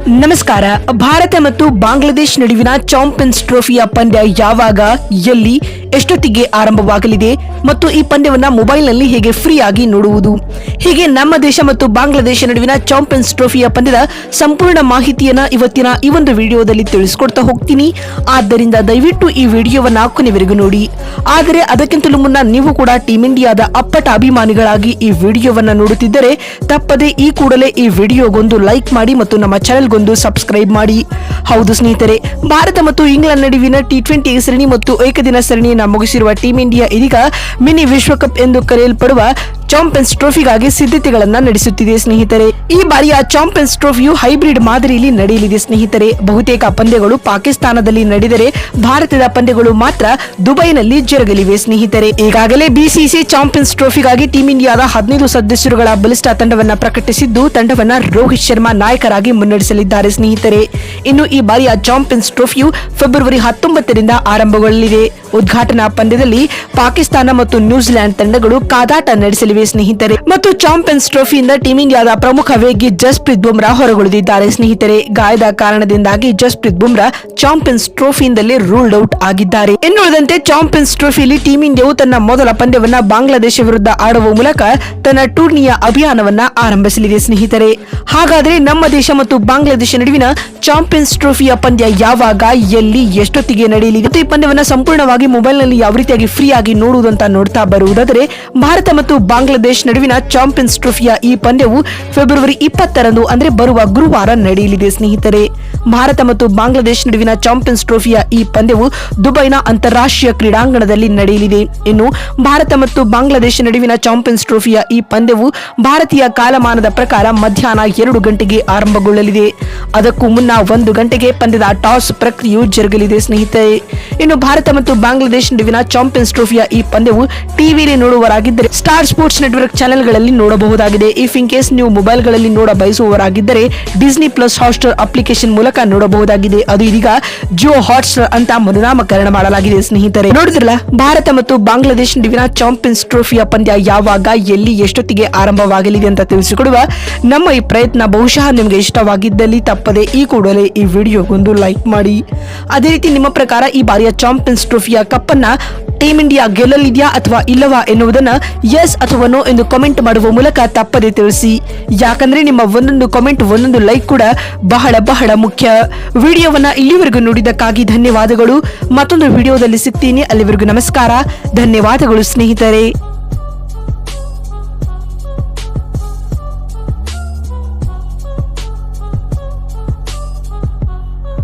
ನಮಸ್ಕಾರ. ಭಾರತ ಮತ್ತು ಬಾಂಗ್ಲಾದೇಶ್ ನಡುವಿನ ಚಾಂಪಿಯನ್ಸ್ ಟ್ರೋಫಿಯ ಪಂದ್ಯ ಯಾವಾಗ, ಎಲ್ಲಿ, ಎಷ್ಟೊತ್ತಿಗೆ ಆರಂಭವಾಗಲಿದೆ ಮತ್ತು ಈ ಪಂದ್ಯವನ್ನ ಮೊಬೈಲ್ನಲ್ಲಿ ಹೇಗೆ ಫ್ರೀ ಆಗಿ ನೋಡುವುದು, ಹೀಗೆ ನಮ್ಮ ದೇಶ ಮತ್ತು ಬಾಂಗ್ಲಾದೇಶ ನಡುವಿನ ಚಾಂಪಿಯನ್ಸ್ ಟ್ರೋಫಿಯ ಪಂದ್ಯದ ಸಂಪೂರ್ಣ ಮಾಹಿತಿಯನ್ನ ಇವತ್ತಿನ ಈ ಒಂದು ವಿಡಿಯೋದಲ್ಲಿ ತಿಳಿಸ್ಕೊಡ್ತಾ ಹೋಗ್ತೀನಿ. ಆದ್ದರಿಂದ ದಯವಿಟ್ಟು ಈ ವಿಡಿಯೋವನ್ನ ಕೊನೆವರೆಗೂ ನೋಡಿ. ಆದರೆ ಅದಕ್ಕಿಂತಲೂ ಮುನ್ನ ನೀವು ಕೂಡ ಟೀಮ್ ಇಂಡಿಯಾದ ಅಪ್ಪಟ ಅಭಿಮಾನಿಗಳಾಗಿ ಈ ವಿಡಿಯೋವನ್ನ ನೋಡುತ್ತಿದ್ದರೆ ತಪ್ಪದೆ ಈ ಕೂಡಲೇ ಈ ವಿಡಿಯೋಗೊಂದು ಲೈಕ್ ಮಾಡಿ ಮತ್ತು ನಮ್ಮ ಚಾನೆಲ್ಗೊಂದು ಸಬ್ಸ್ಕ್ರೈಬ್ ಮಾಡಿ. ಹೌದು ಸ್ನೇಹಿತರೆ, ಭಾರತ ಮತ್ತು ಇಂಗ್ಲೆಂಡ್ ನಡುವಿನ T20 ಸರಣಿ ಮತ್ತು ಏಕದಿನ ಸರಣಿಯನ್ನು ಮುಗಿಸಿರುವ ಟೀಮ್ ಇಂಡಿಯಾ ಇದೀಗ ಮಿನಿ ವಿಶ್ವಕಪ್ ಎಂದು ಕರೆಯಲ್ಪಡುವ ಚಾಂಪಿಯನ್ಸ್ ಟ್ರೋಫಿಗಾಗಿ ಸಿದ್ಧತೆಗಳನ್ನ ನಡೆಸುತ್ತಿದೆ ಸ್ನೇಹಿತರೆ. ಈ ಬಾರಿಯ ಚಾಂಪಿಯನ್ಸ್ ಟ್ರೋಫಿಯು ಹೈಬ್ರಿಡ್ ಮಾದರಿಯಲ್ಲಿ ನಡೆಯಲಿದೆ ಸ್ನೇಹಿತರೆ. ಬಹುತೇಕ ಪಂದ್ಯಗಳು ಪಾಕಿಸ್ತಾನದಲ್ಲಿ ನಡೆದರೆ ಭಾರತದ ಪಂದ್ಯಗಳು ಮಾತ್ರ ದುಬೈನಲ್ಲಿ ಜರುಗಲಿವೆ ಸ್ನೇಹಿತರೆ. ಈಗಾಗಲೇ ಬಿಸಿಸಿ ಚಾಂಪಿಯನ್ಸ್ ಟ್ರೋಫಿಗಾಗಿ ಟೀಮ್ ಇಂಡಿಯಾದ 15 ಸದಸ್ಯರುಗಳ ಬಲಿಷ್ಠ ತಂಡವನ್ನ ಪ್ರಕಟಿಸಿದ್ದು, ತಂಡವನ್ನ ರೋಹಿತ್ ಶರ್ಮಾ ನಾಯಕರಾಗಿ ಮುನ್ನಡೆಸಲಿದ್ದಾರೆ ಸ್ನೇಹಿತರೆ. ಇನ್ನು ಈ ಬಾರಿಯ ಚಾಂಪಿಯನ್ಸ್ ಟ್ರೋಫಿಯು ಫೆಬ್ರವರಿ 19ರಿಂದ ಆರಂಭಗೊಳ್ಳಲಿದೆ. ಉದ್ಘಾಟನಾ ಪಂದ್ಯದಲ್ಲಿ ಪಾಕಿಸ್ತಾನ ಮತ್ತು ನ್ಯೂಜಿಲೆಂಡ್ ತಂಡಗಳು ಕಾದಾಟ ನಡೆಸಲಿವೆ ಸ್ನೇಹಿತರೆ. ಮತ್ತು ಚಾಂಪಿಯನ್ಸ್ ಟ್ರೋಫಿಯಿಂದ ಟೀಮ್ ಇಂಡಿಯಾದ ಪ್ರಮುಖ ವೇಗಿ ಜಸ್ಪ್ರೀತ್ ಬುಮ್ರಾ ಹೊರಗುಳಿದಿದ್ದಾರೆ ಸ್ನೇಹಿತರೆ. ಗಾಯದ ಕಾರಣದಿಂದಾಗಿ ಜಸ್ಪ್ರೀತ್ ಬುಮ್ರಾ ಚಾಂಪಿಯನ್ಸ್ ಟ್ರೋಫಿಯಿಂದಲೇ ರೂಲ್ಡ್ ಔಟ್ ಆಗಿದ್ದಾರೆ. ಇನ್ನುಳಿದಂತೆ ಚಾಂಪಿಯನ್ಸ್ ಟ್ರೋಫಿಯಲ್ಲಿ ಟೀಮ್ ಇಂಡಿಯಾವು ತನ್ನ ಮೊದಲ ಪಂದ್ಯವನ್ನ ಬಾಂಗ್ಲಾದೇಶ ವಿರುದ್ಧ ಆಡುವ ಮೂಲಕ ತನ್ನ ಟೂರ್ನಿಯ ಅಭಿಯಾನವನ್ನ ಆರಂಭಿಸಲಿದೆ ಸ್ನೇಹಿತರೆ. ಹಾಗಾದ್ರೆ ನಮ್ಮ ದೇಶ ಮತ್ತು ಬಾಂಗ್ಲಾದೇಶ ನಡುವಿನ ಚಾಂಪಿಯನ್ಸ್ ಟ್ರೋಫಿಯ ಪಂದ್ಯ ಯಾವಾಗ, ಎಲ್ಲಿ, ಎಷ್ಟೊತ್ತಿಗೆ ನಡೆಯಲಿದೆ ಮತ್ತು ಈ ಪಂದ್ಯವನ್ನ ಸಂಪೂರ್ಣವಾಗಿ ಮೊಬೈಲ್ನಲ್ಲಿ ಯಾವ ರೀತಿಯಾಗಿ ಫ್ರೀ ಆಗಿ ನೋಡುವುದು ಅಂತ ನೋಡ್ತಾ ಬರುವುದಾದರೆ, ಭಾರತ ಮತ್ತು ಬಾಂಗ್ಲಾದೇಶ್ ನಡುವಿನ ಚಾಂಪಿಯನ್ಸ್ ಟ್ರೋಫಿಯ ಈ ಪಂದ್ಯವು ಫೆಬ್ರವರಿ 20ರಂದು ಅಂದ್ರೆ ಬರುವ ಗುರುವಾರ ನಡೆಯಲಿದೆ ಸ್ನೇಹಿತರೆ. ಭಾರತ ಮತ್ತು ಬಾಂಗ್ಲಾದೇಶ್ ನಡುವಿನ ಚಾಂಪಿಯನ್ಸ್ ಟ್ರೋಫಿಯ ಈ ಪಂದ್ಯವು ದುಬೈನ ಅಂತಾರಾಷ್ಟ್ರೀಯ ಕ್ರೀಡಾಂಗಣದಲ್ಲಿ ನಡೆಯಲಿದೆ. ಇನ್ನು ಭಾರತ ಮತ್ತು ಬಾಂಗ್ಲಾದೇಶ ನಡುವಿನ ಚಾಂಪಿಯನ್ಸ್ ಟ್ರೋಫಿಯ ಈ ಪಂದ್ಯವು ಭಾರತೀಯ ಕಾಲಮಾನದ ಪ್ರಕಾರ ಮಧ್ಯಾಹ್ನ 2 ಗಂಟೆಗೆ ಆರಂಭಗೊಳ್ಳಲಿದೆ. ಅದಕ್ಕೂ ಮುನ್ನ 1 ಗಂಟೆಗೆ ಪಂದ್ಯದ ಟಾಸ್ ಪ್ರಕ್ರಿಯೆಯು ಜರುಗಲಿದೆ ಸ್ನೇಹಿತರೆ. ಇನ್ನು ಭಾರತ ಮತ್ತು ಬಾಂಗ್ಲಾದೇಶ್ ನಡುವಿನ ಚಾಂಪಿಯನ್ಸ್ ಟ್ರೋಫಿಯ ಈ ಪಂದ್ಯವು ಟಿವಿಯಲ್ಲಿ ನೋಡುವರಾಗಿದ್ದರೆ ಸ್ಟಾರ್ ಸ್ಪೋರ್ಟ್ಸ್ ನೆಟ್ವರ್ಕ್ ಚಾನೆಲ್ಗಳಲ್ಲಿ ನೋಡಬಹುದಾಗಿದೆ. ಇಫ್ ಇನ್ ಕೇಸ್ ನೀವು ಮೊಬೈಲ್ಗಳಲ್ಲಿ ನೋಡ ಬಯಸುವವರಾಗಿದ್ದರೆ ಡಿಸ್ನಿ ಪ್ಲಸ್ ಹಾಟ್ಸ್ಟಾರ್ ಅಪ್ಲಿಕೇಶನ್ ಮೂಲಕ ನೋಡಬಹುದಾಗಿದೆ. ಅದು ಇದೀಗ ಜಿಯೋ ಹಾಟ್ಸ್ಟಾರ್ ಅಂತ ಮರುನಾಮಕರಣ ಮಾಡಲಾಗಿದೆ ಸ್ನೇಹಿತರೆ. ನೋಡಿದ್ರಲ್ಲ, ಭಾರತ ಮತ್ತು ಬಾಂಗ್ಲಾದೇಶ್ ನಡುವಿನ ಚಾಂಪಿಯನ್ಸ್ ಟ್ರೋಫಿಯ ಪಂದ್ಯ ಯಾವಾಗ, ಎಲ್ಲಿ, ಎಷ್ಟೊತ್ತಿಗೆ ಆರಂಭವಾಗಲಿದೆ ಅಂತ ತಿಳಿಸಿಕೊಡುವ ನಮ್ಮ ಈ ಪ್ರಯತ್ನ ಬಹುಶಃ ನಿಮಗೆ ಇಷ್ಟವಾಗಿದ್ದಲ್ಲಿ ತಪ್ಪದೆ ಈ ಕೂಡಲೇ ಈ ವಿಡಿಯೋಗೊಂದು ಲೈಕ್ ಮಾಡಿ. ಅದೇ ರೀತಿ ನಿಮ್ಮ ಪ್ರಕಾರ ಈ ಬಾರಿಯ ಚಾಂಪಿಯನ್ಸ್ ಟ್ರೋಫಿಯ ಕಪ್ ಅನ್ನ ಟೀಮ್ ಇಂಡಿಯಾ ಗೆಲ್ಲಲಿದೆಯಾ ಅಥವಾ ಇಲ್ಲವಾ ಎನ್ನುವುದನ್ನ ಎಸ್ ಅಥವಾ ನೋ ಎಂದು ಕಾಮೆಂಟ್ ಮಾಡುವ ಮೂಲಕ ತಪ್ಪದೆ ತಿಳಿಸಿ. ಯಾಕಂದ್ರೆ ನಿಮ್ಮ ಒಂದೊಂದು ಕಾಮೆಂಟ್, ಒಂದೊಂದು ಲೈಕ್ ಕೂಡ ಬಹಳ ಬಹಳ ಮುಖ್ಯ. ವಿಡಿಯೋವನ್ನ ಇಲ್ಲಿವರೆಗೂ ನೋಡಿದ್ದಕ್ಕಾಗಿ ಧನ್ಯವಾದಗಳು. ಮತ್ತೊಂದು ವಿಡಿಯೋದಲ್ಲಿ ಸಿಗ್ತೀನಿ. ಅಲ್ಲಿವರೆಗೂ ನಮಸ್ಕಾರ, ಧನ್ಯವಾದಗಳು ಸ್ನೇಹಿತರೆ.